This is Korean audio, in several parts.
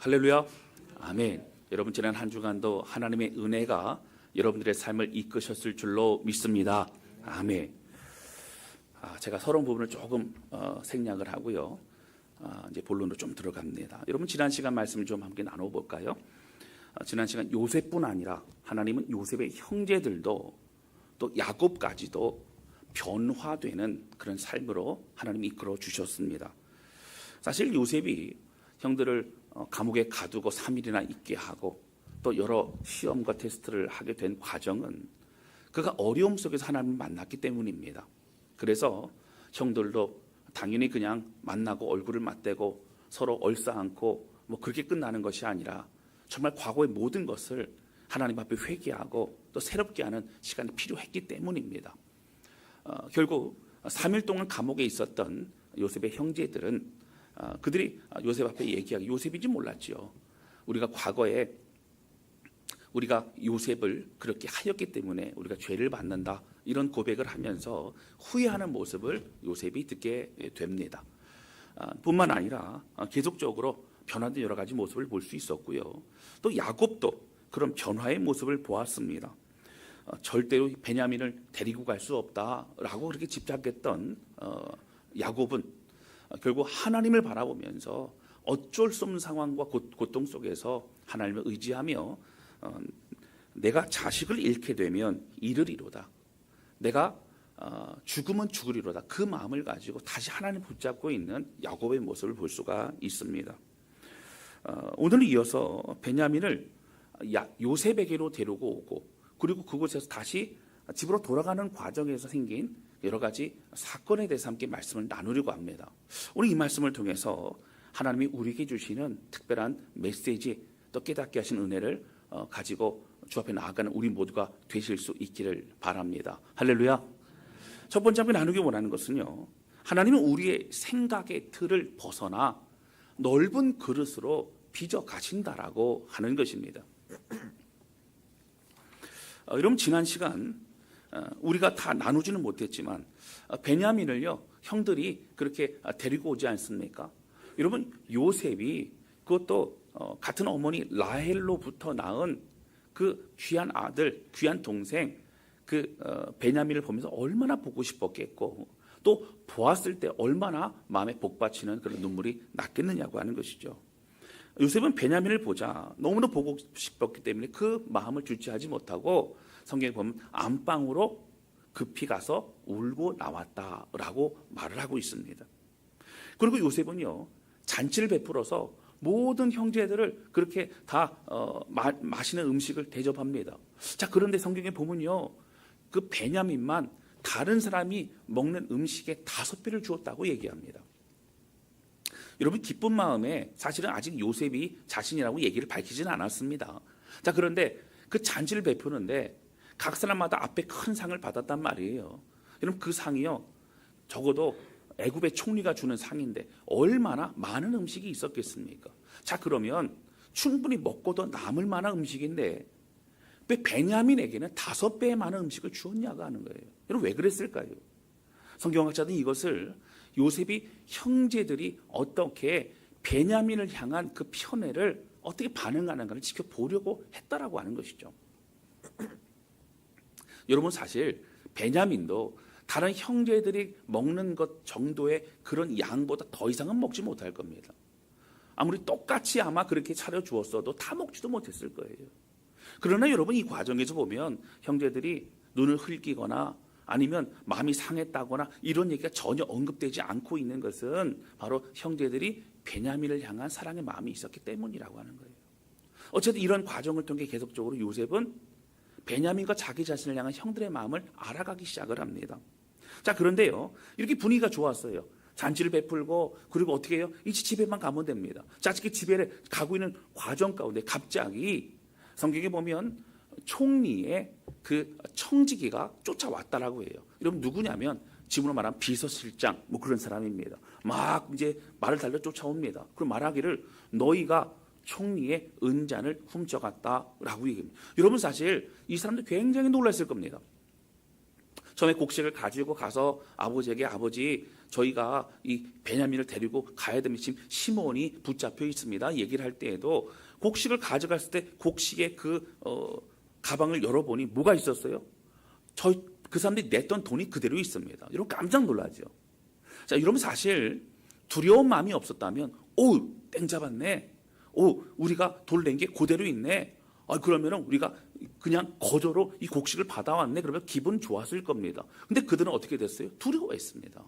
할렐루야. 아멘. 여러분 지난 한 주간도 하나님의 은혜가 여러분들의 삶을 이끄셨을 줄로 믿습니다. 아멘. 제가 서론 부분을 조금 생략을 하고요. 이제 본론으로 좀 들어갑니다. 여러분 지난 시간 말씀을 좀 함께 나눠볼까요? 지난 시간 요셉뿐 아니라 하나님은 요셉의 형제들도 또 야곱까지도 변화되는 그런 삶으로 하나님이 이끌어 주셨습니다. 사실 요셉이 형들을 감옥에 가두고 3일이나 있게 하고 또 여러 시험과 테스트를 하게 된 과정은 그가 어려움 속에서 하나님을 만났기 때문입니다. 그래서 형들도 당연히 그냥 만나고 얼굴을 맞대고 서로 얼싸안고 뭐 그렇게 끝나는 것이 아니라 정말 과거의 모든 것을 하나님 앞에 회개하고 또 새롭게 하는 시간이 필요했기 때문입니다. 결국 3일 동안 감옥에 있었던 요셉의 형제들은 그들이 요셉 앞에 얘기하기, 요셉인지 몰랐지요. 우리가 과거에 우리가 요셉을 그렇게 하였기 때문에 우리가 죄를 받는다, 이런 고백을 하면서 후회하는 모습을 요셉이 듣게 됩니다. 뿐만 아니라 계속적으로 변화된 여러 가지 모습을 볼 수 있었고요. 또 야곱도 그런 변화의 모습을 보았습니다. 절대로 베냐민을 데리고 갈 수 없다라고 그렇게 집착했던 야곱은 결국 하나님을 바라보면서 어쩔 수 없는 상황과 고통 속에서 하나님을 의지하며 내가 자식을 잃게 되면 잃으리로다, 내가 죽으면 죽으리로다, 그 마음을 가지고 다시 하나님을 붙잡고 있는 야곱의 모습을 볼 수가 있습니다. 오늘 이어서 베냐민을 요셉에게로 데리고 오고 그리고 그곳에서 다시 집으로 돌아가는 과정에서 생긴 여러 가지 사건에 대해서 함께 말씀을 나누려고 합니다. 오늘 이 말씀을 통해서 하나님이 우리에게 주시는 특별한 메시지 또 깨닫게 하신 은혜를 가지고 주 앞에 나아가는 우리 모두가 되실 수 있기를 바랍니다. 할렐루야. 첫 번째 함께 나누기 원하는 것은요, 하나님은 우리의 생각의 틀을 벗어나 넓은 그릇으로 빚어 가신다라고 하는 것입니다. 여러분 지난 시간 우리가 다 나누지는 못했지만 베냐민을요 형들이 그렇게 데리고 오지 않습니까? 여러분 요셉이 그것도 같은 어머니 라헬로부터 낳은 그 귀한 아들, 귀한 동생 그 베냐민을 보면서 얼마나 보고 싶었겠고 또 보았을 때 얼마나 마음에 복받치는 그런 눈물이 났겠느냐고 하는 것이죠. 요셉은 베냐민을 보자 너무나 보고 싶었기 때문에 그 마음을 주체하지 못하고 성경에 보면 안방으로 급히 가서 울고 나왔다라고 말을 하고 있습니다. 그리고 요셉은요 잔치를 베풀어서 모든 형제들을 그렇게 다 맛있는 음식을 대접합니다. 자, 그런데 성경에 보면요 그 베냐민만 다른 사람이 먹는 음식의 5배를 주었다고 얘기합니다. 여러분 기쁜 마음에 사실은 아직 요셉이 자신이라고 얘기를 밝히지는 않았습니다. 자, 그런데 그 잔치를 베푸는데 각 사람마다 앞에 큰 상을 받았단 말이에요. 여러분 그 상이요 적어도 애굽의 총리가 주는 상인데 얼마나 많은 음식이 있었겠습니까? 자, 그러면 충분히 먹고도 남을 만한 음식인데 왜 베냐민에게는 5배 많은 음식을 주었냐고 하는 거예요. 여러분 왜 그랬을까요? 성경학자들은 이것을 요셉이 형제들이 어떻게 베냐민을 향한 그 편애를 어떻게 반응하는가를 지켜보려고 했다라고 하는 것이죠. 여러분 사실 베냐민도 다른 형제들이 먹는 것 정도의 그런 양보다 더 이상은 먹지 못할 겁니다. 아무리 똑같이 아마 그렇게 차려주었어도 다 먹지도 못했을 거예요. 그러나 여러분 이 과정에서 보면 형제들이 눈을 흘기거나 아니면 마음이 상했다거나 이런 얘기가 전혀 언급되지 않고 있는 것은 바로 형제들이 베냐민을 향한 사랑의 마음이 있었기 때문이라고 하는 거예요. 어쨌든 이런 과정을 통해 계속적으로 요셉은 베냐민과 자기 자신을 향한 형들의 마음을 알아가기 시작을 합니다. 자, 그런데요 이렇게 분위기가 좋았어요. 잔치를 베풀고 그리고 어떻게 해요? 이제 집에만 가면 됩니다. 자, 그 집에 가고 있는 과정 가운데 갑자기 성경에 보면 총리의 그 청지기가 쫓아왔다라고 해요. 여러분 누구냐면 지금으로 말하면 비서실장 뭐 그런 사람입니다. 막 이제 말을 달려 쫓아옵니다. 그럼 말하기를 너희가 총리의 은잔을 훔쳐갔다라고 얘기합니다. 여러분 사실 이 사람들 굉장히 놀랐을 겁니다. 처음에 곡식을 가지고 가서 아버지에게 아버지 저희가 이 베냐민을 데리고 가야 됩니다. 지금 시몬이 붙잡혀 있습니다. 얘기를 할 때에도 곡식을 가져갔을 때 곡식의 그 가방을 열어보니 뭐가 있었어요? 그 사람들이 냈던 돈이 그대로 있습니다. 여러분 깜짝 놀라죠. 자, 여러분 사실 두려운 마음이 없었다면 땡 잡았네. 우리가 돈 낸 게 그대로 있네. 그러면은 우리가 그냥 거저로 이 곡식을 받아왔네. 그러면 기분 좋았을 겁니다. 근데 그들은 어떻게 됐어요? 두려워했습니다.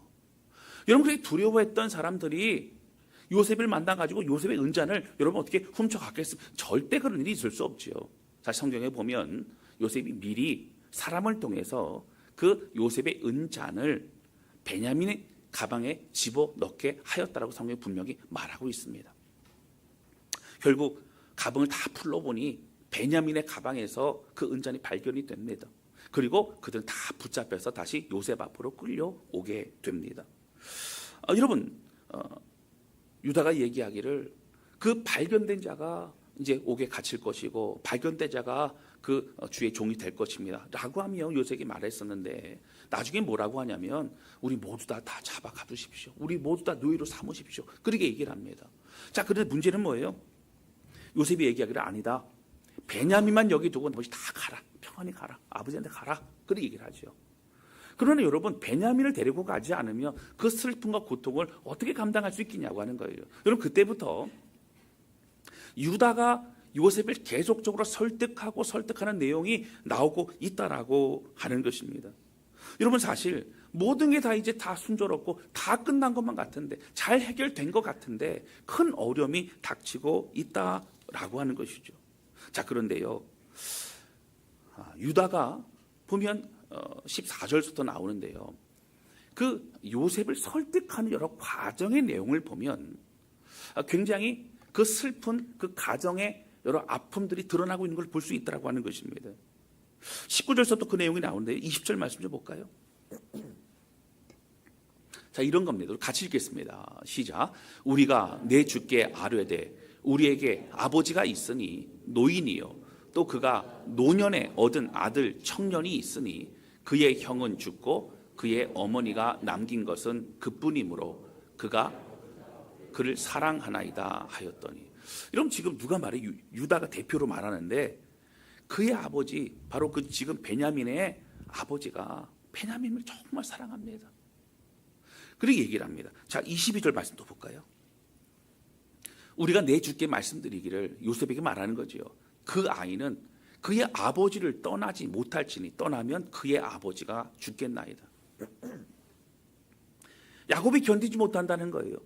여러분 그렇게 두려워했던 사람들이 요셉을 만나가지고 요셉의 은잔을 여러분 어떻게 훔쳐갔겠습니까? 절대 그런 일이 있을 수 없지요. 사실 성경에 보면 요셉이 미리 사람을 통해서 그 요셉의 은잔을 베냐민의 가방에 집어넣게 하였다라고 성경이 분명히 말하고 있습니다. 결국 가방을 다 풀러보니 베냐민의 가방에서 그 은잔이 발견이 됩니다. 그리고 그들은 다 붙잡혀서 다시 요셉 앞으로 끌려오게 됩니다. 여러분 유다가 얘기하기를 그 발견된 자가 이제 옥에 갇힐 것이고 발견된 자가 그 주의 종이 될 것입니다 라고 하며 요셉이 말했었는데 나중에 뭐라고 하냐면 우리 모두 다 잡아 가두십시오. 우리 모두 다 노예로 삼으십시오. 그렇게 얘기를 합니다. 자, 그런데 문제는 뭐예요? 요셉이 얘기하기를 아니다. 베냐민만 여기 두고 너희 다 가라. 평안히 가라. 아버지한테 가라. 그렇게 얘기를 하죠. 그러나 여러분 베냐민을 데리고 가지 않으면 그 슬픔과 고통을 어떻게 감당할 수 있겠냐고 하는 거예요. 여러분 그때부터 유다가 요셉을 계속적으로 설득하는 내용이 나오고 있다라고 하는 것입니다. 여러분 사실 모든 게 다 이제 다 순조롭고 다 끝난 것만 같은데 잘 해결된 것 같은데 큰 어려움이 닥치고 있다라고 하는 것이죠. 자, 그런데요 유다가 보면 14절부터 나오는데요 그 요셉을 설득하는 여러 과정의 내용을 보면 굉장히 그 슬픈 그 가정의 여러 아픔들이 드러나고 있는 걸 볼 수 있다고 하는 것입니다. 19절부터 그 내용이 나오는데 20절 말씀 좀 볼까요? 자, 이런 겁니다. 같이 읽겠습니다. 시작. 우리가 내 주께 아뢰되 우리에게 아버지가 있으니 노인이요 또 그가 노년에 얻은 아들 청년이 있으니 그의 형은 죽고 그의 어머니가 남긴 것은 그뿐이므로 그가 그를 사랑하나이다 하였더니. 여러분 지금 누가 말해? 유다가 대표로 말하는데 그의 아버지 바로 그 지금 베냐민의 아버지가 베냐민을 정말 사랑합니다. 그렇게 얘기를 합니다. 자, 22절 말씀 또 볼까요? 우리가 내 주께 말씀드리기를 요셉에게 말하는 거죠. 그 아이는 그의 아버지를 떠나지 못할지니 떠나면 그의 아버지가 죽겠나이다. 야곱이 견디지 못한다는 거예요.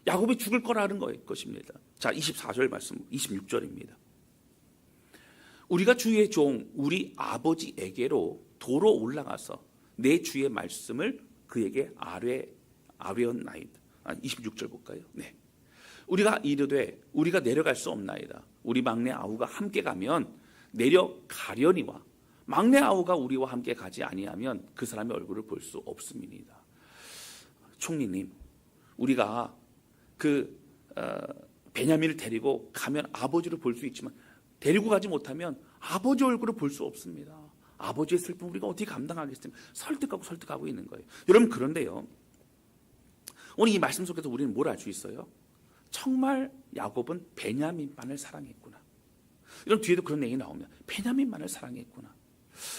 야곱이 죽을 거라는 것입니다. 자, 24절 말씀 26절입니다. 우리가 주의 종 우리 아버지에게로 도로 올라가서 내 주의 말씀을 그에게 아뢰었나이다. 26절 볼까요? 네. 우리가 이르되 우리가 내려갈 수 없나이다. 우리 막내 아우가 함께 가면 내려가려니와 막내 아우가 우리와 함께 가지 아니하면 그 사람의 얼굴을 볼 수 없음이니이다. 총리님, 우리가 베냐민을 데리고 가면 아버지를 볼 수 있지만 데리고 가지 못하면 아버지 얼굴을 볼 수 없습니다. 아버지의 슬픔 우리가 어떻게 감당하겠습니까? 설득하고 있는 거예요. 여러분 그런데요, 오늘 이 말씀 속에서 우리는 뭘 알 수 있어요? 정말 야곱은 베냐민만을 사랑했구나. 여러분 뒤에도 그런 내용이 나오면 베냐민만을 사랑했구나.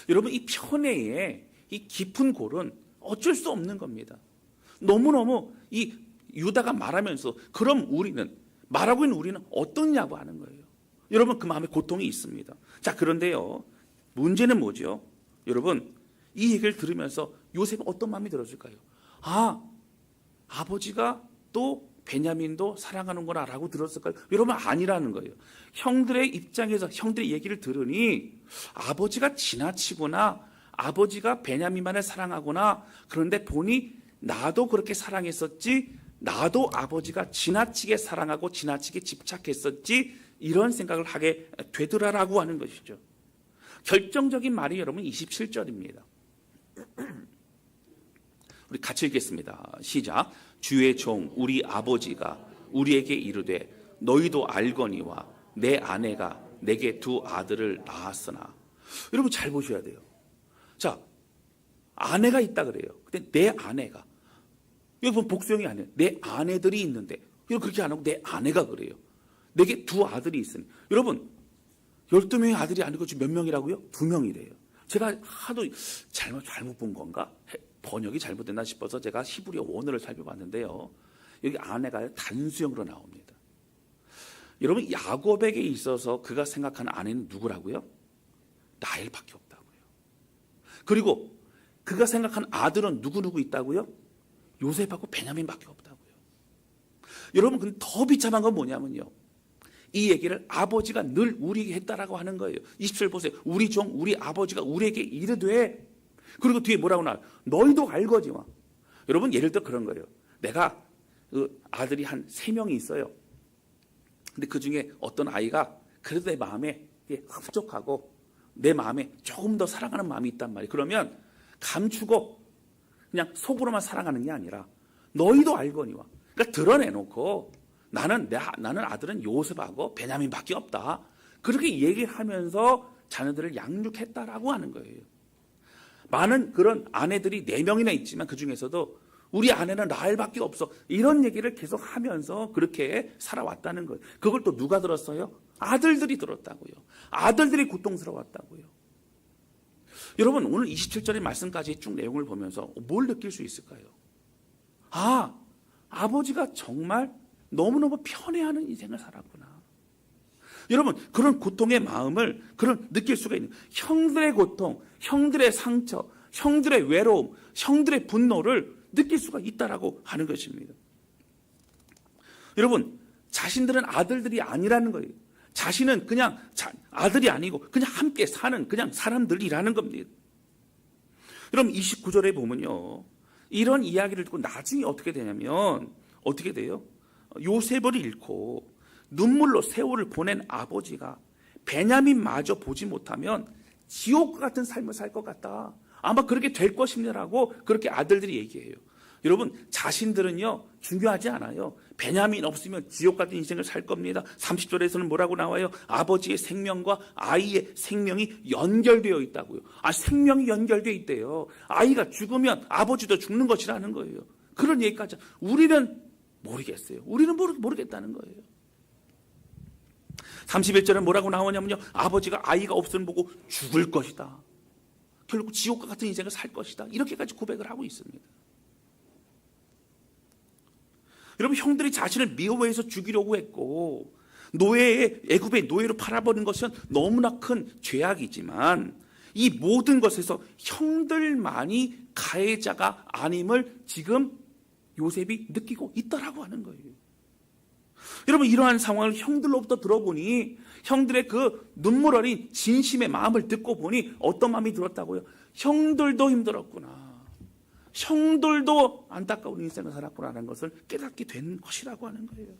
여러분 이 편애의 이 깊은 골은 어쩔 수 없는 겁니다. 너무너무 이 유다가 말하면서 그럼 우리는 말하고 있는 우리는 어떠냐고 하는 거예요. 여러분 그 마음에 고통이 있습니다. 자, 그런데요 문제는 뭐죠? 여러분 이 얘기를 들으면서 요셉은 어떤 마음이 들었을까요? 아버지가 또 베냐민도 사랑하는구나 라고 들었을까요? 여러분 아니라는 거예요. 형들의 입장에서 형들의 얘기를 들으니 아버지가 지나치구나, 아버지가 베냐민만을 사랑하구나. 그런데 보니 나도 그렇게 사랑했었지, 나도 아버지가 지나치게 사랑하고 지나치게 집착했었지, 이런 생각을 하게 되더라라고 하는 것이죠. 결정적인 말이 여러분 27절입니다. 우리 같이 읽겠습니다. 시작. 주의 종 우리 아버지가 우리에게 이르되 너희도 알거니와 내 아내가 내게 두 아들을 낳았으나. 여러분 잘 보셔야 돼요. 자, 아내가 있다 그래요. 근데 내 아내가, 여러분 복수형이 아니에요. 내 아내들이 있는데, 여러분 그렇게 안 하고 내 아내가 그래요. 내게 두 아들이 있으니. 여러분 12명의 아들이 아니고 지금 몇 명이라고요? 2명이래요. 제가 하도 잘못 본 건가? 번역이 잘못됐나 싶어서 제가 히브리어 원어를 살펴봤는데요. 여기 아내가 단수형으로 나옵니다. 여러분 야곱에게 있어서 그가 생각하는 아내는 누구라고요? 라헬밖에 없다고요. 그리고 그가 생각한 아들은 누구 있다고요? 요셉하고 베냐민밖에 없다고요. 여러분 근데 더 비참한 건 뭐냐면요, 이 얘기를 아버지가 늘 우리에게 했다라고 하는 거예요. 27절 보세요. 우리 종 우리 아버지가 우리에게 이르되, 그리고 뒤에 뭐라고 나와요? 너희도 알거지와. 여러분 예를 들어 그런 거예요. 내가 아들이 한 3명이 있어요. 근데 그 중에 어떤 아이가 그래도 내 마음에 흡족하고 내 마음에 조금 더 사랑하는 마음이 있단 말이에요. 그러면 감추고 그냥 속으로만 사랑하는 게 아니라 너희도 알거니와, 그러니까 드러내놓고 나는 아들은 요셉하고 베냐민밖에 없다, 그렇게 얘기하면서 자녀들을 양육했다라고 하는 거예요. 많은 그런 아내들이 4명이나 있지만 그 중에서도 우리 아내는 라헬밖에 없어, 이런 얘기를 계속 하면서 그렇게 살아왔다는 거예요. 그걸 또 누가 들었어요? 아들들이 들었다고요. 아들들이 고통스러웠다고요. 여러분 오늘 27절의 말씀까지 쭉 내용을 보면서 뭘 느낄 수 있을까요? 아버지가 정말 너무너무 편애하는 인생을 살았구나. 여러분 그런 고통의 마음을 느낄 수가 있는, 형들의 고통, 형들의 상처, 형들의 외로움, 형들의 분노를 느낄 수가 있다라고 하는 것입니다. 여러분 자신들은 아들들이 아니라는 거예요. 자신은 그냥 아들이 아니고 그냥 함께 사는 그냥 사람들이라는 겁니다. 여러분 29절에 보면요, 이런 이야기를 듣고 나중에 어떻게 되냐면, 어떻게 돼요? 요셉을 잃고 눈물로 세월을 보낸 아버지가 베냐민마저 보지 못하면 지옥과 같은 삶을 살 것 같다, 아마 그렇게 될 것입니다라고 그렇게 아들들이 얘기해요. 여러분 자신들은요 중요하지 않아요. 베냐민 없으면 지옥 같은 인생을 살 겁니다. 30절에서는 뭐라고 나와요? 아버지의 생명과 아이의 생명이 연결되어 있다고요. 생명이 연결되어 있대요. 아이가 죽으면 아버지도 죽는 것이라는 거예요. 그런 얘기까지. 우리는 모르겠어요. 우리는 모르겠다는 거예요. 31절에 뭐라고 나오냐면요, 아버지가 아이가 없으면 보고 죽을 것이다, 결국 지옥과 같은 인생을 살 것이다, 이렇게까지 고백을 하고 있습니다. 여러분 형들이 자신을 미워해서 죽이려고 했고 애굽의 노예로 팔아버린 것은 너무나 큰 죄악이지만, 이 모든 것에서 형들만이 가해자가 아님을 지금 요셉이 느끼고 있다라고 하는 거예요. 여러분 이러한 상황을 형들로부터 들어보니, 형들의 그 눈물 어린 진심의 마음을 듣고 보니 어떤 마음이 들었다고요? 형들도 힘들었구나, 형들도 안타까운 인생을 살았구나라는 것을 깨닫게 된 것이라고 하는 거예요.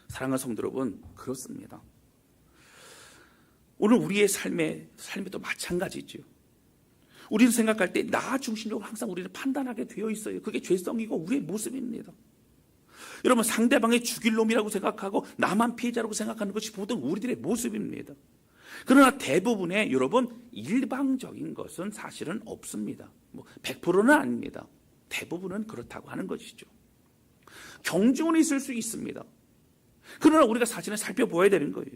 사랑하는 성도 여러분, 그렇습니다. 오늘 우리의 삶에도 마찬가지죠. 우리는 생각할 때 나 중심적으로 항상 우리는 판단하게 되어 있어요. 그게 죄성이고 우리의 모습입니다. 여러분 상대방의 죽일 놈이라고 생각하고 나만 피해자라고 생각하는 것이 보통 우리들의 모습입니다. 그러나 대부분의 여러분 일방적인 것은 사실은 없습니다. 100%는 아닙니다. 대부분은 그렇다고 하는 것이죠. 경중은 있을 수 있습니다. 그러나 우리가 사실은 살펴봐야 되는 거예요.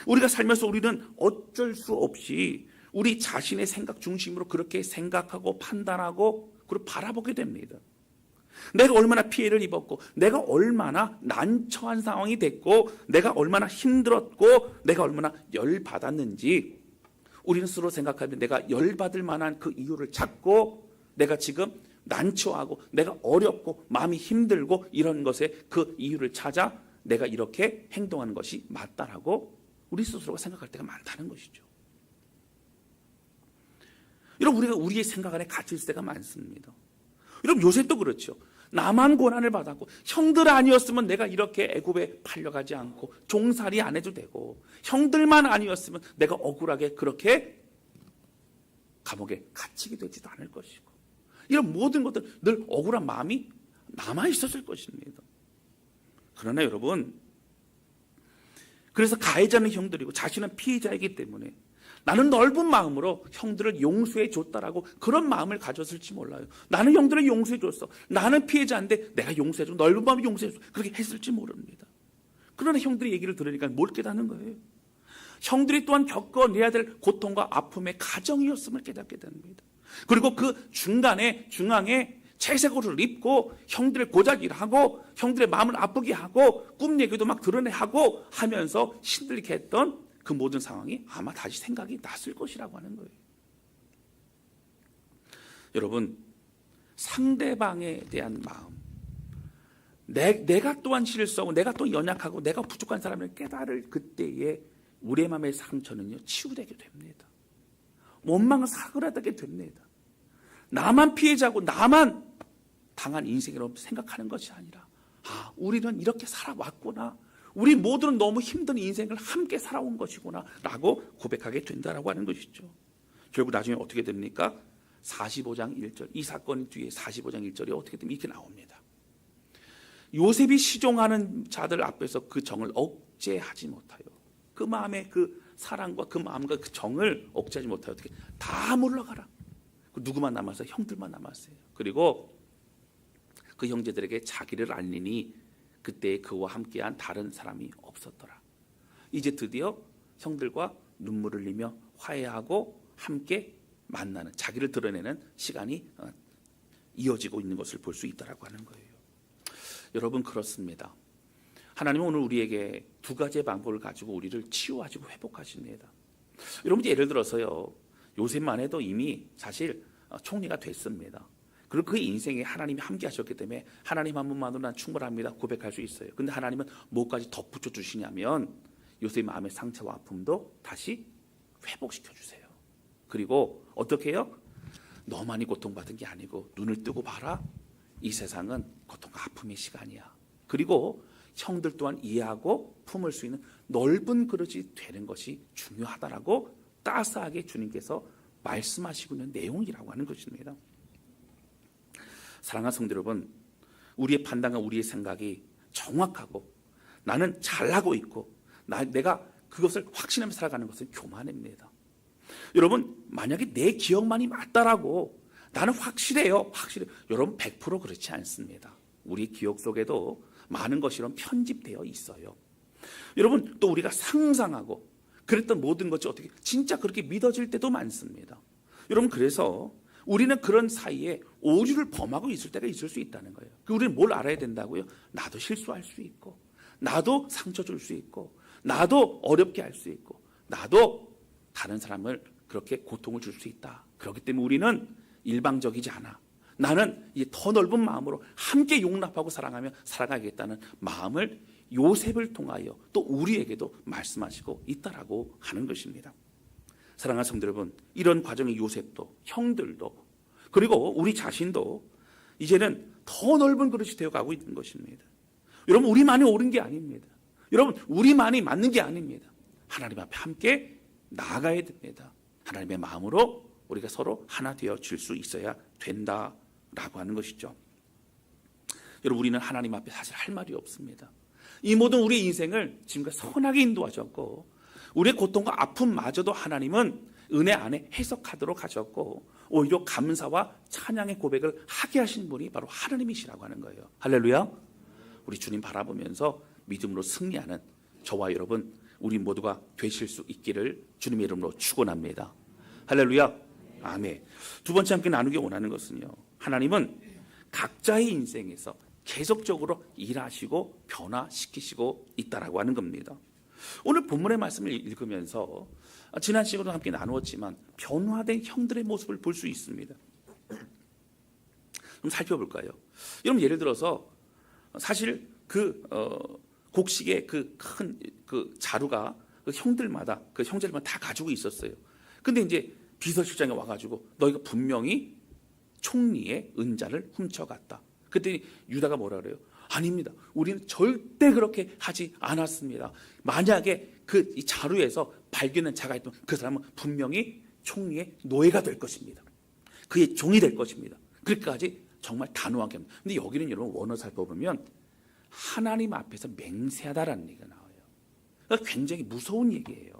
우리가 살면서 우리는 어쩔 수 없이 우리 자신의 생각 중심으로 그렇게 생각하고 판단하고 그리고 바라보게 됩니다. 내가 얼마나 피해를 입었고, 내가 얼마나 난처한 상황이 됐고, 내가 얼마나 힘들었고, 내가 얼마나 열받았는지 우리는 스스로 생각하면 내가 열받을 만한 그 이유를 찾고, 내가 지금 난처하고 내가 어렵고 마음이 힘들고 이런 것에 그 이유를 찾아 내가 이렇게 행동하는 것이 맞다라고 우리 스스로가 생각할 때가 많다는 것이죠. 여러분 우리가 우리의 생각 안에 갇힐 때가 많습니다. 여러분 요셉도 그렇죠. 나만 고난을 받았고, 형들 아니었으면 내가 이렇게 애굽에 팔려가지 않고 종살이 안 해도 되고, 형들만 아니었으면 내가 억울하게 그렇게 감옥에 갇히게 되지도 않을 것이고, 이런 모든 것들 늘 억울한 마음이 남아 있었을 것입니다. 그러나 여러분, 그래서 가해자는 형들이고 자신은 피해자이기 때문에 나는 넓은 마음으로 형들을 용서해 줬다라고 그런 마음을 가졌을지 몰라요. 나는 형들을 용서해 줬어. 나는 피해자인데 내가 용서해 줘. 넓은 마음으로 용서해 줘. 그렇게 했을지 모릅니다. 그러나 형들의 얘기를 들으니까 뭘 깨닫는 거예요? 형들이 또한 겪어내야 될 고통과 아픔의 가정이었음을 깨닫게 됩니다. 그리고 그 중앙에 채색옷을 입고 형들의 고자질을 하고 형들의 마음을 아프게 하고 꿈 얘기도 막 드러내하고 하면서 힘들게 했던 그 모든 상황이 아마 다시 생각이 났을 것이라고 하는 거예요. 여러분, 상대방에 대한 마음, 내가 또한 실수하고 내가 또 연약하고 내가 부족한 사람을 깨달을 그때에 우리의 마음의 상처는요 치유되게 됩니다. 원망은 사그라들게 됩니다. 나만 피해자고 나만 당한 인생이라고 생각하는 것이 아니라 우리는 이렇게 살아왔구나. 우리 모두는 너무 힘든 인생을 함께 살아온 것이구나 라고 고백하게 된다라고 하는 것이죠. 결국 나중에 어떻게 됩니까? 45장 1절, 이 사건 뒤에 45장 1절이 어떻게 되면 이렇게 나옵니다. 요셉이 시종하는 자들 앞에서 그 정을 억제하지 못하여 그 마음의 그 사랑과 그 마음과 그 정을 억제하지 못하여 어떻게 다 물러가라. 누구만 남았어요? 형들만 남았어요. 그리고 그 형제들에게 자기를 알리니 그때 그와 함께한 다른 사람이 없었더라. 이제 드디어 형들과 눈물을 흘리며 화해하고 함께 만나는, 자기를 드러내는 시간이 이어지고 있는 것을 볼 수 있다라고 하는 거예요. 여러분, 그렇습니다. 하나님은 오늘 우리에게 두 가지의 방법을 가지고 우리를 치유하시고 회복하십니다. 여러분, 예를 들어서요, 요셉만 해도 이미 사실 총리가 됐습니다. 그리고 그 인생에 하나님이 함께 하셨기 때문에 하나님 한 분만으로 난 충분합니다 고백할 수 있어요. 근데 하나님은 뭐까지 덧붙여 주시냐면 요셉의 마음의 상처와 아픔도 다시 회복시켜 주세요. 그리고 어떻게 해요? 너만이 고통받은 게 아니고 눈을 뜨고 봐라. 이 세상은 고통과 아픔의 시간이야. 그리고 형들 또한 이해하고 품을 수 있는 넓은 그릇이 되는 것이 중요하다라고 따스하게 주님께서 말씀하시고 있는 내용이라고 하는 것입니다. 사랑하는 성도 여러분, 우리의 판단과 우리의 생각이 정확하고 나는 잘하고 있고 내가 그것을 확신하며 살아가는 것은 교만입니다. 여러분, 만약에 내 기억만이 맞다라고 나는 확실해요. 여러분, 100% 그렇지 않습니다. 우리 기억 속에도 많은 것이 이런 편집되어 있어요. 여러분, 또 우리가 상상하고 그랬던 모든 것이 어떻게 진짜 그렇게 믿어질 때도 많습니다. 여러분, 그래서 우리는 그런 사이에 오류를 범하고 있을 때가 있을 수 있다는 거예요. 우리는 뭘 알아야 된다고요? 나도 실수할 수 있고, 나도 상처 줄 수 있고, 나도 어렵게 할 수 있고, 나도 다른 사람을 그렇게 고통을 줄 수 있다. 그렇기 때문에 우리는 일방적이지 않아. 나는 이제 더 넓은 마음으로 함께 용납하고 사랑하며 살아가겠다는 마음을 요셉을 통하여 또 우리에게도 말씀하시고 있다라고 하는 것입니다. 사랑하는 성도 여러분, 이런 과정의 요셉도 형들도 그리고 우리 자신도 이제는 더 넓은 그릇이 되어가고 있는 것입니다. 여러분, 우리만이 옳은 게 아닙니다. 여러분, 우리만이 맞는 게 아닙니다. 하나님 앞에 함께 나아가야 됩니다. 하나님의 마음으로 우리가 서로 하나 되어질 수 있어야 된다라고 하는 것이죠. 여러분, 우리는 하나님 앞에 사실 할 말이 없습니다. 이 모든 우리의 인생을 지금까지 선하게 인도하셨고 우리의 고통과 아픔마저도 하나님은 은혜 안에 해석하도록 하셨고 오히려 감사와 찬양의 고백을 하게 하신 분이 바로 하나님이시라고 하는 거예요. 할렐루야. 우리 주님 바라보면서 믿음으로 승리하는 저와 여러분, 우리 모두가 되실 수 있기를 주님의 이름으로 축원합니다. 할렐루야. 아멘. 두 번째 함께 나누기 원하는 것은요, 하나님은 각자의 인생에서 계속적으로 일하시고 변화시키시고 있다라고 하는 겁니다. 오늘 본문의 말씀을 읽으면서 지난 시간도 함께 나누었지만 변화된 형들의 모습을 볼 수 있습니다. 좀 살펴볼까요? 여러분, 예를 들어서 사실 곡식의 그 큰 자루가 그 형제들마다 다 가지고 있었어요. 근데 이제 비서실장이 와가지고 너희가 분명히 총리의 은자를 훔쳐갔다. 그때 유다가 뭐라 그래요? 아닙니다. 우리는 절대 그렇게 하지 않았습니다. 만약에 이 자루에서 발견한 자가 있다면 그 사람은 분명히 총리의 노예가 될 것입니다. 그의 종이 될 것입니다. 그렇게까지 정말 단호하게 합니다. 근데 여기는 여러분 원어 살펴보면 하나님 앞에서 맹세하다라는 얘기가 나와요. 그러니까 굉장히 무서운 얘기예요.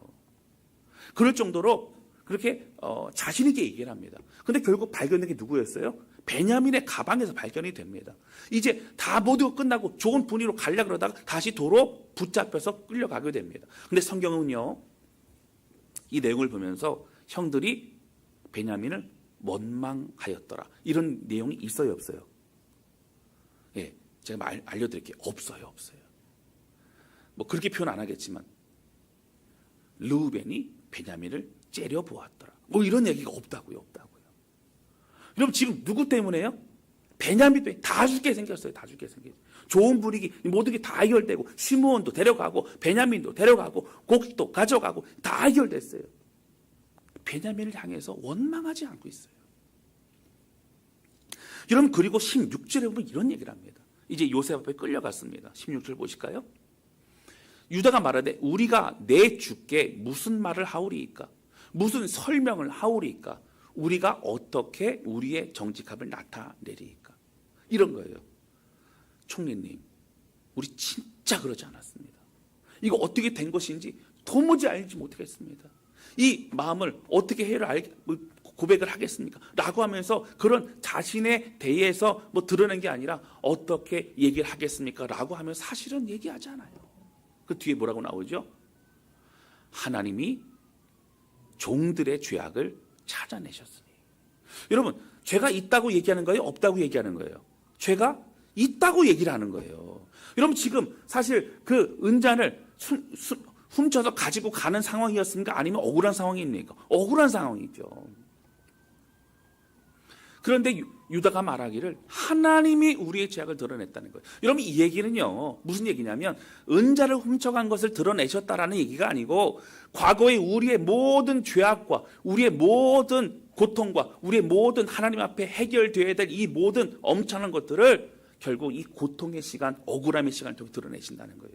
그럴 정도로 그렇게 자신 있게 얘기를 합니다. 근데 결국 발견된 게 누구였어요? 베냐민의 가방에서 발견이 됩니다. 이제 다 모두 끝나고 좋은 분위기로 가려고 그러다가 다시 도로 붙잡혀서 끌려가게 됩니다. 근데 성경은요, 이 내용을 보면서 형들이 베냐민을 원망하였더라, 이런 내용이 있어요, 없어요? 예, 제가 알려드릴게요. 없어요. 뭐 그렇게 표현 안 하겠지만 르우벤이 베냐민을 째려보았더라, 뭐 이런 얘기가 없다고요. 여러분 지금 누구 때문에요? 베냐민 때문에. 다 죽게 생겼어요. 좋은 분위기, 모든 게 다 해결되고, 시므온도 데려가고 베냐민도 데려가고 곡식도 가져가고 다 해결됐어요. 베냐민을 향해서 원망하지 않고 있어요. 여러분, 그리고 16절에 보면 이런 얘기를 합니다. 이제 요셉 앞에 끌려갔습니다. 16절 보실까요? 유다가 말하되 우리가 내 주께 무슨 말을 하오리이까? 무슨 설명을 하오리이까? 우리가 어떻게 우리의 정직함을 나타내리이까? 이런 거예요. 총리님, 우리 진짜 그러지 않았습니다. 이거 어떻게 된 것인지 도무지 알지 못하겠습니다. 이 마음을 어떻게 고백을 하겠습니까? 라고 하면서 그런 자신에 대해서 드러낸 게 아니라 어떻게 얘기를 하겠습니까? 라고 하면 사실은 얘기하지 않아요. 그 뒤에 뭐라고 나오죠? 하나님이 종들의 죄악을 찾아내셨으니. 여러분, 죄가 있다고 얘기하는 거예요? 없다고 얘기하는 거예요? 죄가 있다고 얘기를 하는 거예요. 여러분, 지금 사실 그 은잔을 훔쳐서 가지고 가는 상황이었습니까? 아니면 억울한 상황입니까? 억울한 상황이죠. 그런데 유다가 말하기를 하나님이 우리의 죄악을 드러냈다는 거예요. 여러분, 이 얘기는요, 무슨 얘기냐면 은자를 훔쳐간 것을 드러내셨다라는 얘기가 아니고, 과거에 우리의 모든 죄악과 우리의 모든 고통과 우리의 모든 하나님 앞에 해결되어야 될 이 모든 엄청난 것들을 결국 이 고통의 시간, 억울함의 시간을 통해 드러내신다는 거예요.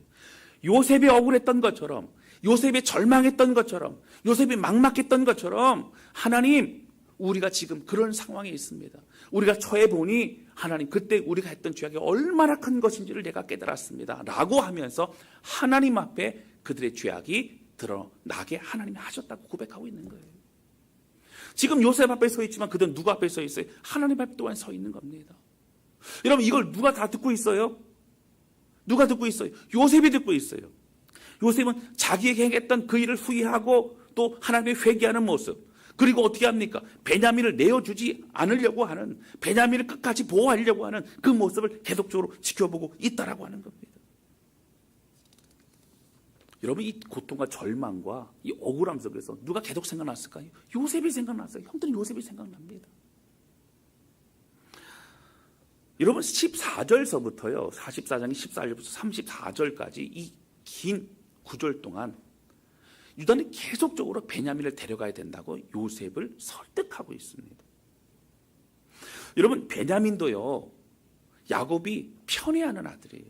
요셉이 억울했던 것처럼, 요셉이 절망했던 것처럼, 요셉이 막막했던 것처럼 하나님, 우리가 지금 그런 상황에 있습니다. 우리가 처해 보니 하나님, 그때 우리가 했던 죄악이 얼마나 큰 것인지를 내가 깨달았습니다. 라고 하면서 하나님 앞에 그들의 죄악이 드러나게 하나님이 하셨다고 고백하고 있는 거예요. 지금 요셉 앞에 서 있지만 그들은 누구 앞에 서 있어요? 하나님 앞에 또한 서 있는 겁니다. 여러분, 이걸 누가 다 듣고 있어요? 누가 듣고 있어요? 요셉이 듣고 있어요. 요셉은 자기에게 행했던 그 일을 후회하고 또 하나님의 회개하는 모습, 그리고 어떻게 합니까? 베냐민을 내어주지 않으려고 하는, 베냐민을 끝까지 보호하려고 하는 그 모습을 계속적으로 지켜보고 있다라고 하는 겁니다. 여러분, 이 고통과 절망과 이 억울함 속에서 누가 계속 생각났을까요? 요셉이 생각났어요. 형들은 요셉이 생각납니다. 여러분, 14절서부터요, 44장이 14절부터 34절까지 이 긴 구절 동안 유다는 계속적으로 베냐민을 데려가야 된다고 요셉을 설득하고 있습니다. 여러분, 베냐민도요, 야곱이 편애하는 아들이에요.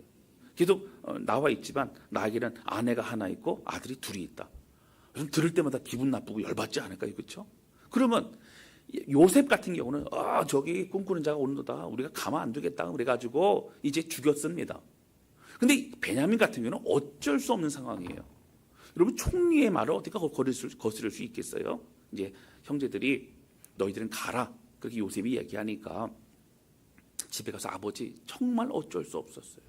계속 나와 있지만 나에게는 아내가 하나 있고 아들이 둘이 있다. 여러분, 들을 때마다 기분 나쁘고 열받지 않을까요? 그렇죠? 그러면 요셉 같은 경우는 저기 꿈꾸는 자가 오는도다, 우리가 가만 안 두겠다 그래가지고 이제 죽였습니다. 근데 베냐민 같은 경우는 어쩔 수 없는 상황이에요. 여러분, 총리의 말을 어떻게 거스를 수 있겠어요? 이제 형제들이 너희들은 가라, 그렇게 요셉이 얘기하니까 집에 가서 아버지, 정말 어쩔 수 없었어요.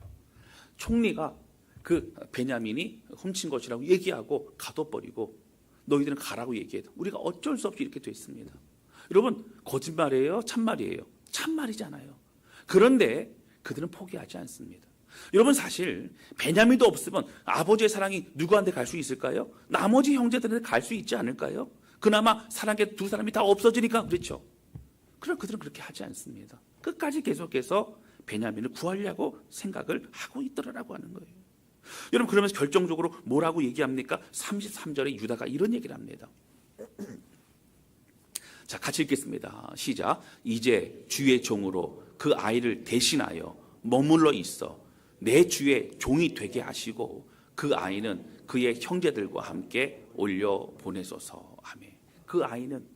총리가 그 베냐민이 훔친 것이라고 얘기하고 가둬버리고 너희들은 가라고 얘기해도 우리가 어쩔 수 없이 이렇게 됐습니다. 여러분, 거짓말이에요? 참말이에요? 참말이잖아요. 그런데 그들은 포기하지 않습니다. 여러분, 사실 베냐민도 없으면 아버지의 사랑이 누구한테 갈 수 있을까요? 나머지 형제들한테 갈 수 있지 않을까요? 그나마 사랑의 두 사람이 다 없어지니까 그렇죠. 그럼 그들은 그렇게 하지 않습니다. 끝까지 계속해서 베냐민을 구하려고 생각을 하고 있더라라고 하는 거예요. 여러분, 그러면서 결정적으로 뭐라고 얘기합니까? 33절에 유다가 이런 얘기를 합니다. 자, 같이 읽겠습니다. 시작. 이제 주의 종으로 그 아이를 대신하여 머물러 있어 내 주의 종이 되게 하시고 그 아이는 그의 형제들과 함께 올려 보내소서. 아멘. 그 아이는,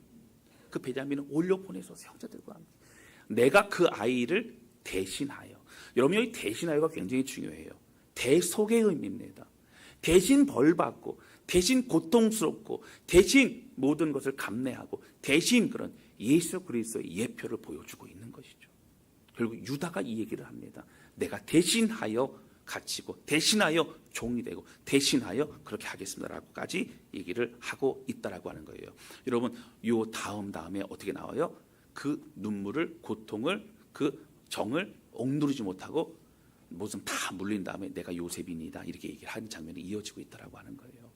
그 베냐민은 올려 보내소서, 형제들과 함께. 내가 그 아이를 대신하여. 여러분, 여기 대신하여가 굉장히 중요해요. 대속의 의미입니다. 대신 벌 받고 대신 고통스럽고 대신 모든 것을 감내하고 대신 그런 예수 그리스도의 예표를 보여주고 있는 것이죠. 결국 유다가 이 얘기를 합니다. 내가 대신하여 갇히고 대신하여 종이 되고 대신하여 그렇게 하겠습니다라고까지 얘기를 하고 있다라고 하는 거예요. 여러분, 요 다음에 어떻게 나와요? 그 눈물을, 고통을, 그 정을 억누르지 못하고 무슨 다 물린 다음에 내가 요셉이니다 이렇게 얘기를 하는 장면이 이어지고 있다라고 하는 거예요.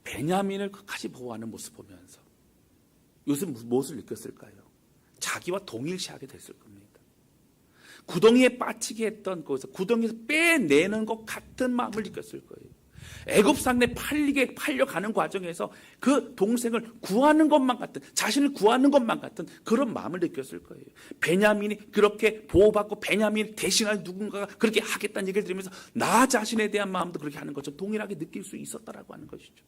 베냐민을 끝까지 보호하는 모습 보면서 요셉은 무엇을 느꼈을까요? 자기와 동일시하게 됐을 겁니다. 구덩이에 빠지게 했던 거기서 구덩이에서 빼내는 것 같은 마음을 느꼈을 거예요. 애굽상에 팔려가는 과정에서 그 동생을 구하는 것만 같은, 자신을 구하는 것만 같은 그런 마음을 느꼈을 거예요. 베냐민이 그렇게 보호받고 베냐민을 대신할 누군가가 그렇게 하겠다는 얘기를 들으면서 나 자신에 대한 마음도 그렇게 하는 것처럼 동일하게 느낄 수 있었다라고 하는 것이죠.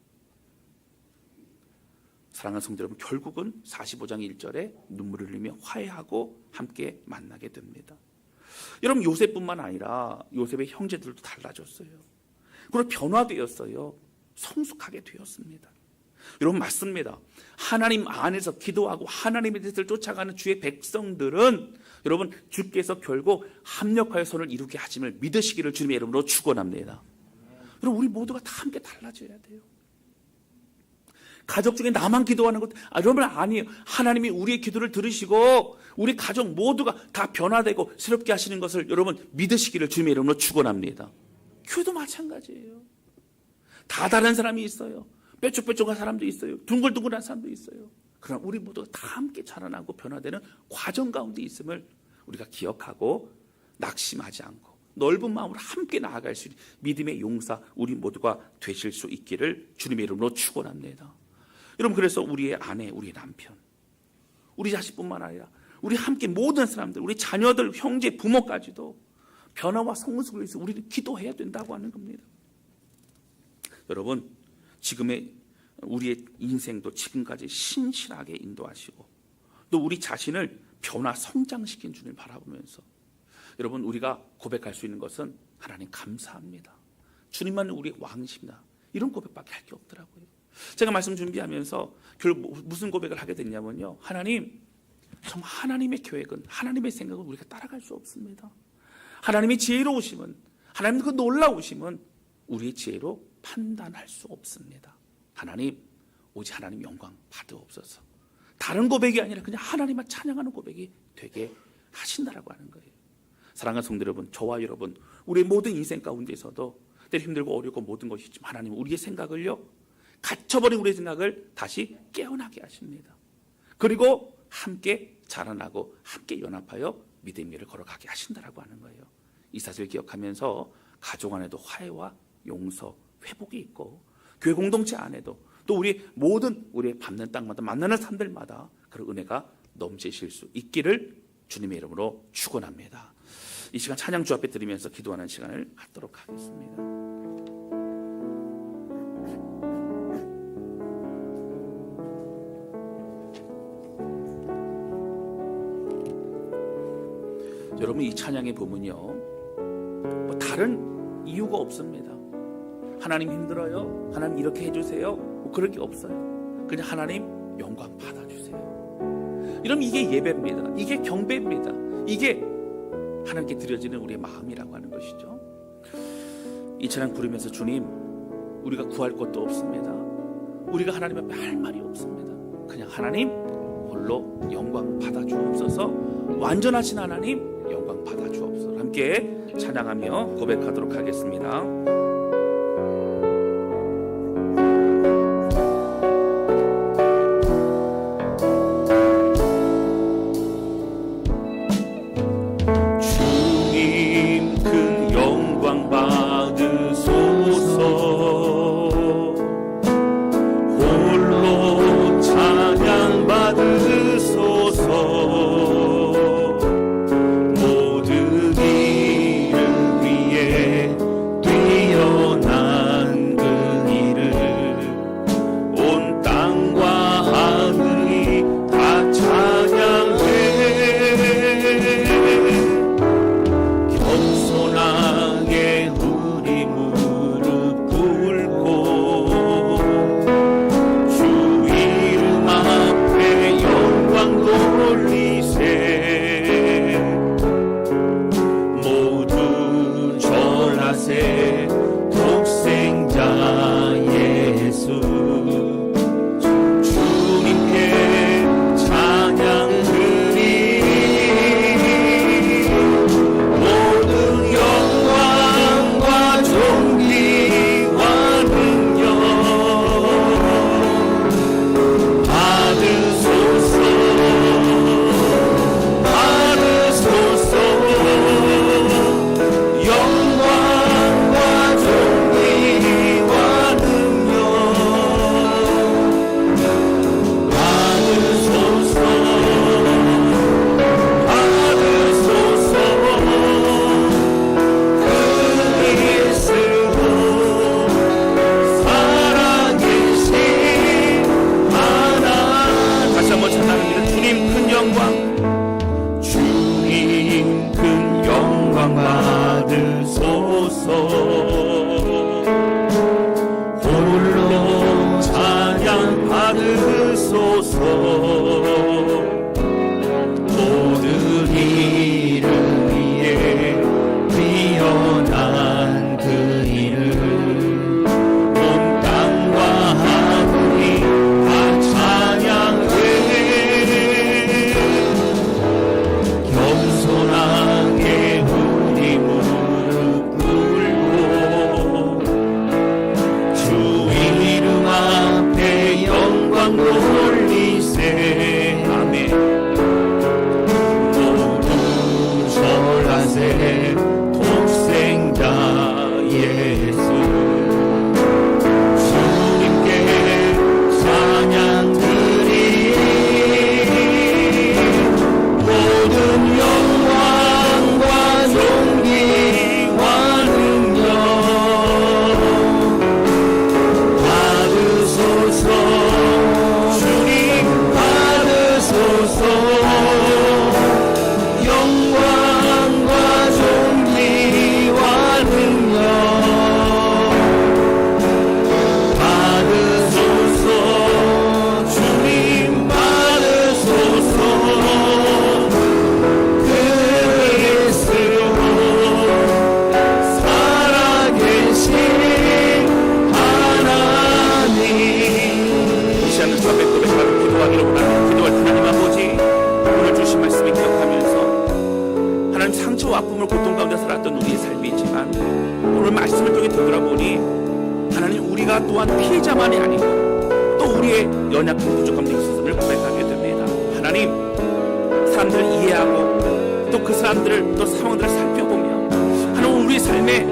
사랑하는 성도 여러분, 결국은 45장 1절에 눈물을 흘리며 화해하고 함께 만나게 됩니다. 여러분, 요셉뿐만 아니라 요셉의 형제들도 달라졌어요. 그리고 변화되었어요. 성숙하게 되었습니다. 여러분, 맞습니다. 하나님 안에서 기도하고 하나님의 뜻을 쫓아가는 주의 백성들은 여러분, 주께서 결국 합력하여 선을 이루게 하심을 믿으시기를 주님의 이름으로 축원합니다. 여러분, 우리 모두가 다 함께 달라져야 돼요. 가족 중에 나만 기도하는 것, 여러분 아니에요. 하나님이 우리의 기도를 들으시고 우리 가족 모두가 다 변화되고 새롭게 하시는 것을 여러분 믿으시기를 주님의 이름으로 축원합니다. 교회도 마찬가지예요. 다 다른 사람이 있어요. 뾰족뾰족한 사람도 있어요. 둥글둥글한 사람도 있어요. 그러나 우리 모두가 다 함께 자라나고 변화되는 과정 가운데 있음을 우리가 기억하고 낙심하지 않고 넓은 마음으로 함께 나아갈 수 있는 믿음의 용사 우리 모두가 되실 수 있기를 주님의 이름으로 축원합니다. 여러분, 그래서 우리의 아내, 우리의 남편, 우리 자식뿐만 아니라 우리 함께 모든 사람들, 우리 자녀들, 형제, 부모까지도 변화와 성숙을 위해서 우리는 기도해야 된다고 하는 겁니다. 여러분, 지금의 우리의 인생도 지금까지 신실하게 인도하시고 또 우리 자신을 변화 성장시킨 주님을 바라보면서 여러분, 우리가 고백할 수 있는 것은 하나님 감사합니다. 주님만 우리의 왕이십니다. 이런 고백밖에 할 게 없더라고요. 제가 말씀 준비하면서 결국 무슨 고백을 하게 됐냐면요. 하나님, 정말 하나님의 계획은, 하나님의 생각은 우리가 따라갈 수 없습니다. 하나님의 지혜로우심은, 하나님의 그 놀라우심은 우리의 지혜로 판단할 수 없습니다. 하나님, 오직 하나님 영광 받으옵소서. 다른 고백이 아니라 그냥 하나님만 찬양하는 고백이 되게 하신다라고 하는 거예요. 사랑하는 성도 여러분, 저와 여러분, 우리의 모든 인생 가운데서도 때로 힘들고 어렵고 모든 것이 있지만 하나님은 우리의 생각을요, 갇혀버린 우리의 생각을 다시 깨어나게 하십니다. 그리고 함께 자라나고 함께 연합하여 믿음의 길을 걸어가게 하신다라고 하는 거예요. 이 사실을 기억하면서 가족 안에도 화해와 용서, 회복이 있고 교회 공동체 안에도 또 우리 모든 우리의 밟는 땅마다 만나는 사람들마다 그런 은혜가 넘치실 수 있기를 주님의 이름으로 축원합니다. 이 시간 찬양 주 앞에 드리면서 기도하는 시간을 갖도록 하겠습니다. 여러분, 이 찬양의 부분이요, 뭐 다른 이유가 없습니다. 하나님 힘들어요, 하나님 이렇게 해주세요, 뭐 그럴 게 없어요. 그냥 하나님 영광 받아주세요. 이러면 이게 예배입니다. 이게 경배입니다. 이게 하나님께 드려지는 우리의 마음이라고 하는 것이죠. 이 찬양 부르면서 주님, 우리가 구할 것도 없습니다. 우리가 하나님 앞에 할 말이 없습니다. 그냥 하나님 홀로 영광 받아주옵소서. 완전하신 하나님 영광 받아주옵소서. 함께 찬양하며 고백하도록 하겠습니다. 주님 그 영광 받으소서. 홀로 찬양 받으소서. 모든 일을 위해 뛰어 받으소서. 홀로 찬양 받으소서. 모든 이름 위에 뛰어난 그 이름, 온 땅과 하늘이 다 찬양해. 겸손하게 우리 무릎 꿇고 주 이름 앞에 영광 돌리세. 아멘. 모두 절하세. 독생자 예수 주님께 찬양 드리. 모든 영광과 존귀와 능력 받으소서. 주님 받으소서. 영광과 존귀와 능력 받으소서. 주님 받으소서. 그리스도 살아계신 하나님. 이 시간은 담배 고백하는 기도하기를 원하는 기도할 하나님 아버지, 오늘 주신 말씀을 기억하면서 하나님 상처와 아픔을 고통 가운데 살았던 우리의 삶이지만 오늘 말씀을 통해 되돌아보니 하나님 우리가 또한 피해자만이 아니고 또 우리의 연약한 부족함도 있었음을 고백하게 됩니다. 하나님, 사람들을 이해하고 또 그 사람들을 또 상황들을 살펴보며 하나님 우리 삶에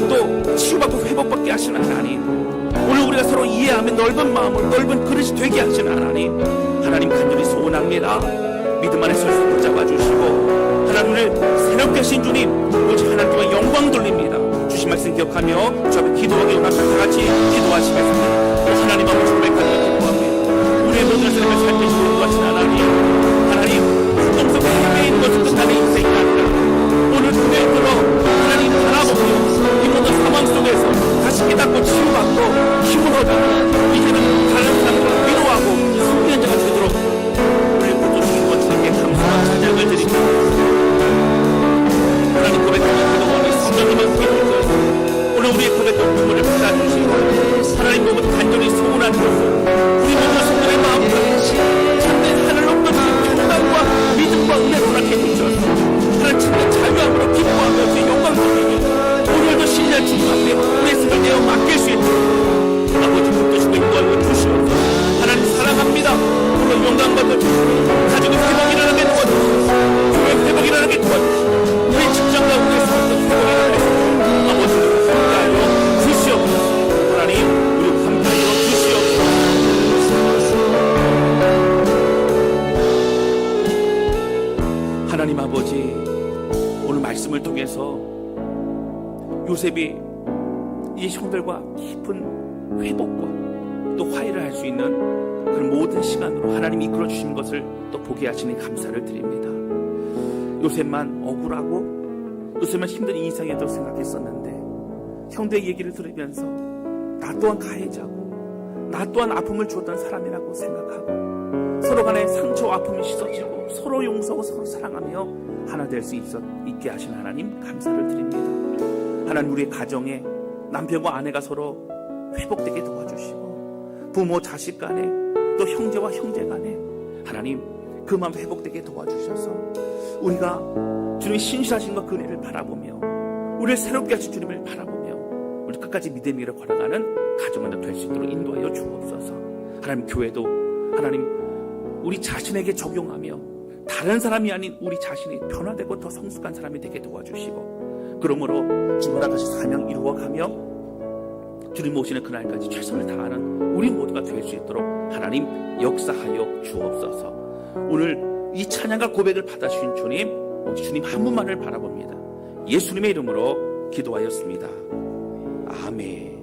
또 치유받고 회복받게 하시는 하나님, 오늘 우리가 서로 이해하며 넓은 마음으로 넓은 그릇이 되게 하시는 하나님, 하나님 간절히 소원합니다. 믿음 안에 설 수 있게 잡아주시고 하나님을 새롭게 하신 주님, 오직 하나님께 영광 돌립니다. 주신 말씀 기억하며 주 앞에 기도하기 원합니다. 다 같이 기도하시겠습니다. 하나님 아버지 고백하며 기도합니다. 우리의 모든 삶을 살피시고 인도하신 하나님, 하나님 풍성성 삶에 있는 것은 끝나는 인생이 아니라 오늘 눈에 들어 하나님 바라보며 이 모든 상황 속에서 다시 깨닫고 치유받고 힘을 얻어 이제는 다른 사람들을 위로하고 승리한 자가 되도록 우리 모두 주신 것 주님께 감사와 찬양을 드립니다. 하나님 고백하며 기도하니 성령님을 기도해서 오늘 우리의 고백과 눈물을 받아주시고 하나님 모두 간절히 소원하는 것을 우리 모든 성도의 마음과 참된 하늘 높은 평강과 믿음과 은혜로 허락해 주셔서 하나님 참된 자유함으로 기뻐하며 주의 영광 돌리며 오늘도 신뢰할 주님 앞에 우리의 삶을 내어 맡길 수 있도록 아버지 붙드시고 인도하여 주시옵소서. 하나님 사랑합니다. 오늘 영광 받아주시고 가족의 회복이 일어나게 도와주시옵소서. 교회 회복이 일어나게 도와주시고 우리 직장과 우리의 삶도 회복이 일어나게 아버지를 함께하여 주시옵소서. 하나님 우리 함께하여 주시옵소서. 하나님 아버지, 오늘 말씀을 통해서 요셉이 이 형들과 깊은 회복과 또 화해를 할 수 있는 그런 모든 시간으로 하나님이 이끌어 주신 것을 또 보게 하시니 감사를 드립니다. 요셉만 억울하고 요셉만 힘든 인생에도 생각했었는데 형들의 얘기를 들으면서 나 또한 가해자고 나 또한 아픔을 주었던 사람이라고 생각하고 서로 간에 상처와 아픔이 씻어지고 서로 용서하고 서로 사랑하며 하나 될 수 있게 하신 하나님 감사를 드립니다. 하나님 우리의 가정에 남편과 아내가 서로 회복되게 도와주시고 부모 자식 간에 또 형제와 형제 간에 하나님 그 마음 회복되게 도와주셔서 우리가 주님의 신실하신 것 그 은혜를 바라보며 우리를 새롭게 하신 주님을 바라보며 우리 끝까지 믿음의 길을 걸어가는 가정원도 될 수 있도록 인도하여 주옵소서. 하나님 교회도 하나님 우리 자신에게 적용하며 다른 사람이 아닌 우리 자신이 변화되고 더 성숙한 사람이 되게 도와주시고 그러므로 주님과 같이 사명 이루어가며 주님 오시는 그날까지 최선을 다하는 우리 모두가 될 수 있도록 하나님 역사하여 주옵소서. 오늘 이 찬양과 고백을 받아주신 주님, 주님 한 분만을 바라봅니다. 예수님의 이름으로 기도하였습니다. 아멘.